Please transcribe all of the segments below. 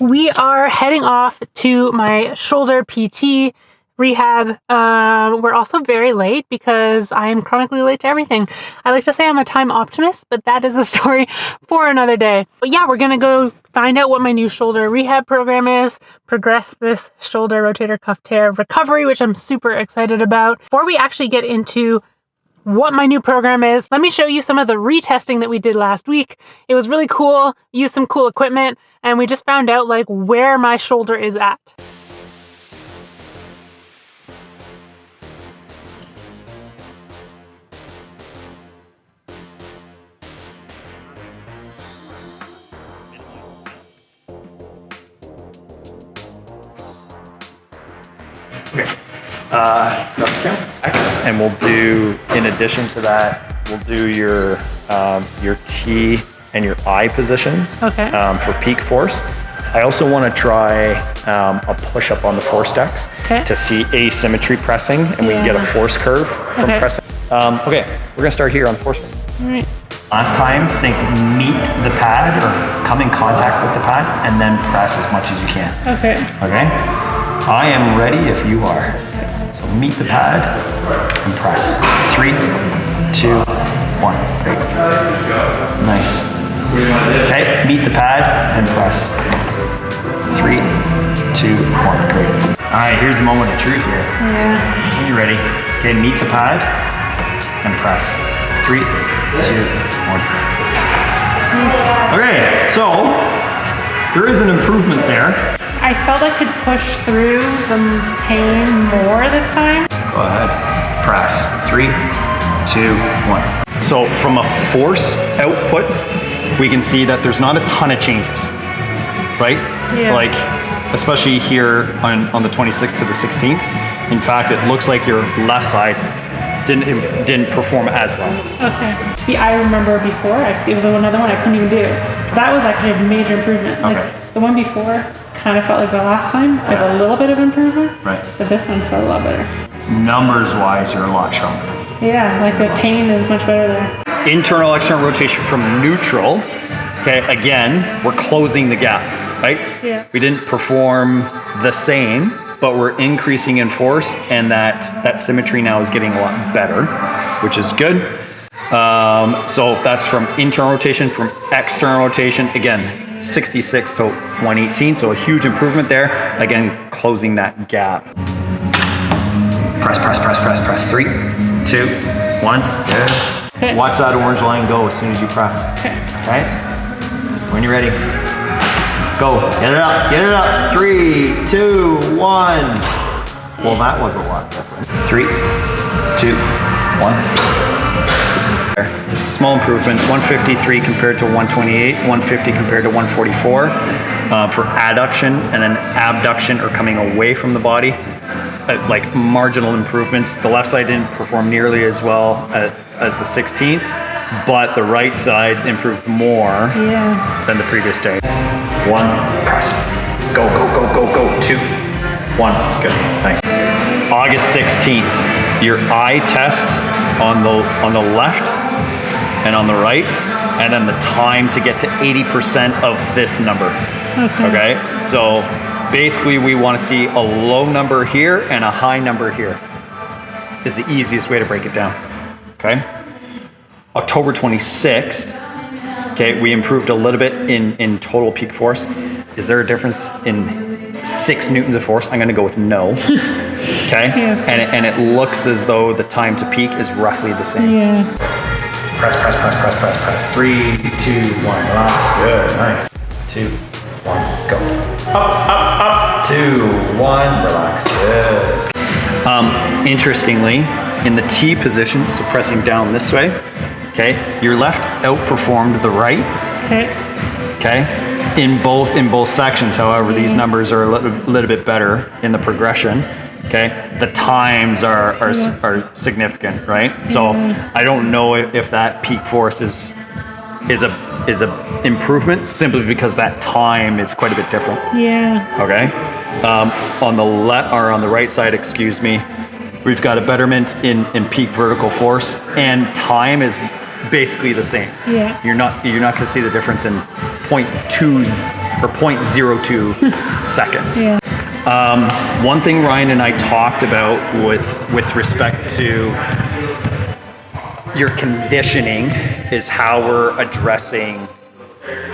We are heading off to my shoulder PT rehab. We're also very late because I am chronically late to everything. I like to say I'm a time optimist, but that is a story for another day. But yeah, we're going to go find out what my new shoulder rehab program is, progress this shoulder rotator cuff tear recovery, which I'm super excited about. Before we actually get into what my new program is, let me show you some of the retesting that we did last week. It was really cool, used some cool equipment, and we just found out like where my shoulder is at. Okay. And we'll do, in addition to that, we'll do your T and your I positions for peak force. I also want to try a push-up on the force decks to see asymmetry pressing, and we can get a force curve from pressing. Okay, we're going to start here on the force deck. All right. Last time, think meet the pad or come in contact with the pad, and then press as much as you can. Okay. Okay? I am ready if you are. So meet the pad and press. 3, 2, 1. Great. Nice. Okay, meet the pad and press. 3, 2, 1. Great. All right, here's the moment of truth here. Yeah. Are you ready? Okay, meet the pad and press. 3, 2, 1. Okay, so there is an improvement there. I felt I could push through the pain more this time. Go ahead. Press. 3, 2, 1. So from a force output, we can see that there's not a ton of changes, right? Yeah. Like, especially here on the 26th to the 16th. In fact, it looks like your left side didn't perform as well. Okay. See, I remember before, it was another one I couldn't even do. That was actually a major improvement. Like the one before kind of felt like the last time, like a little bit of improvement. Right. But this one felt a lot better. Numbers wise, you're a lot stronger. Yeah, like the pain is much better there. Internal, external rotation from neutral. Okay, again, we're closing the gap, right? Yeah. We didn't perform the same, but we're increasing in force, and that symmetry now is getting a lot better, which is good. So that's from internal rotation, from external rotation, again, 66 to 118, so a huge improvement there. Again, closing that gap. Press, press, press, press, press. 3, 2, 1. Good. Watch that orange line go as soon as you press. Okay? When you're ready, go. Get it up, get it up. 3, 2, 1. Well, that was a lot different. 3, 2, 1. Small improvements, 153 compared to 128, 150 compared to 144 for adduction, and then abduction or coming away from the body. Like marginal improvements. The left side didn't perform nearly as well as the 16th, but the right side improved more than the previous day. 1, press. Go, go, go, go, go. 2, 1. Good. Nice. August 16th, your eye test on the left and on the right, and then the time to get to 80% of this number. Okay? So basically we want to see a low number here and a high number here is the easiest way to break it down. Okay? October 26th, okay, we improved a little bit in total peak force. Is there a difference in 6 newtons of force? I'm going to go with no. Okay? And it looks as though the time to peak is roughly the same. Yeah. Press, press, press, press, press, press. 3, 2, 1. Relax. Good. Nice. 2, 1. Go. Up, up, up. 2, 1. Relax. Good. Interestingly, in the T position, so pressing down this way, okay, your left outperformed the right. Okay. In both sections. However, these numbers are a little bit better in the progression. Okay, the times are significant, right? So I don't know if that peak force is a improvement simply because that time is quite a bit different. Yeah. Okay. On the left or on the right side, excuse me, we've got a betterment in peak vertical force, and time is basically the same. Yeah. You're not going to see the difference in 0.2s or 0.02 seconds. Yeah. One thing Ryan and I talked about with respect to your conditioning is how we're addressing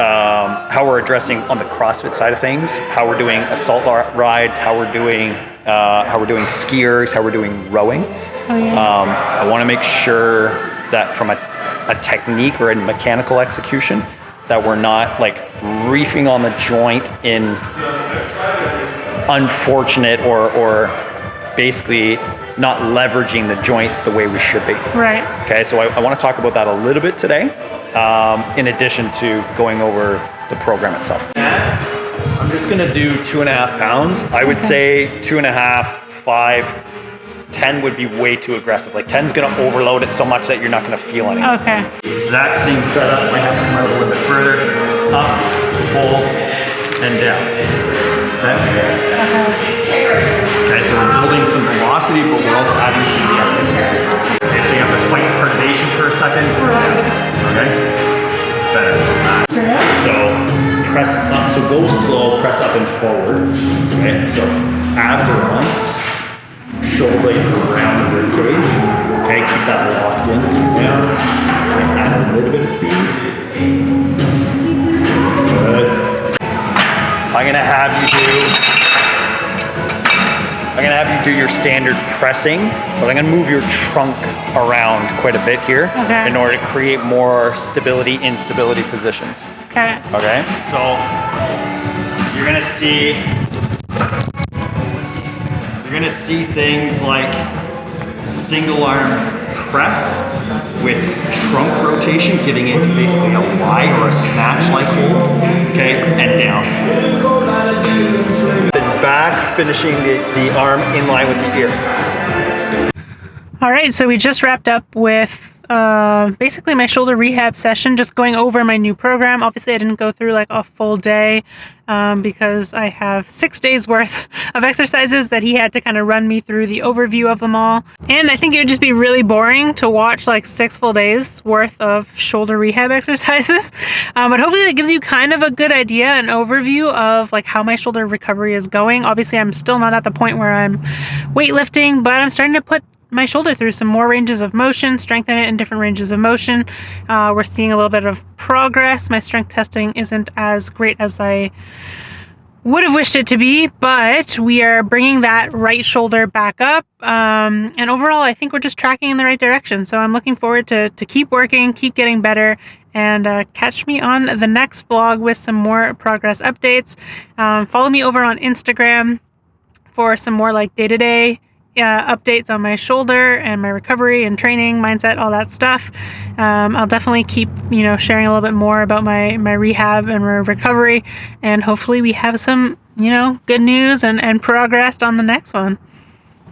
on the CrossFit side of things, how we're doing assault rides, how we're doing skiers, how we're doing rowing. Oh, yeah. I want to make sure that from a technique or a mechanical execution, that we're not like reefing on the joint in unfortunate or basically not leveraging the joint the way we should be. Right. Okay, so I want to talk about that a little bit today, in addition to going over the program itself. I'm just going to do 2.5 pounds. I would say 2.5, 5, 10 would be way too aggressive. Like 10's going to overload it so much that you're not going to feel anything. Okay. Exact same setup. Might have to come out a little bit further. Up, pull, and down. Okay, so we're building some velocity, but we're also adding some reactivity. Okay, so you have to fight perturbation for a second. Okay? Better. So press up, so go slow, press up and forward. Okay, so abs are on. Shoulder blades around the rib cage. Okay, keep that locked in. Down. Add a little bit of speed. Good. I'm gonna have you do your standard pressing, but I'm gonna move your trunk around quite a bit here in order to create more stability, instability positions. Okay. Okay. So you're gonna see things like single arm press with trunk rotation, getting into basically a Y or a snatch like hold, okay, and down. Then back, finishing the arm in line with the ear. All right, so we just wrapped up with basically my shoulder rehab session, just going over my new program. Obviously, I didn't go through like a full day because I have 6 days worth of exercises that he had to kind of run me through the overview of them all. And I think it would just be really boring to watch like 6 full days worth of shoulder rehab exercises. But hopefully that gives you kind of a good idea, an overview of like how my shoulder recovery is going. Obviously, I'm still not at the point where I'm weightlifting, but I'm starting to put my shoulder through some more ranges of motion, strengthen it in different ranges of motion. We're seeing a little bit of progress. My strength testing isn't as great as I would have wished it to be, but we are bringing that right shoulder back up. And overall, I think we're just tracking in the right direction. So I'm looking forward to keep working, keep getting better, and catch me on the next vlog with some more progress updates. Follow me over on Instagram for some more like day-to-day updates on my shoulder and my recovery and training, mindset, all that stuff. I'll definitely keep, sharing a little bit more about my rehab and my recovery, and hopefully we have some, good news and progress on the next one.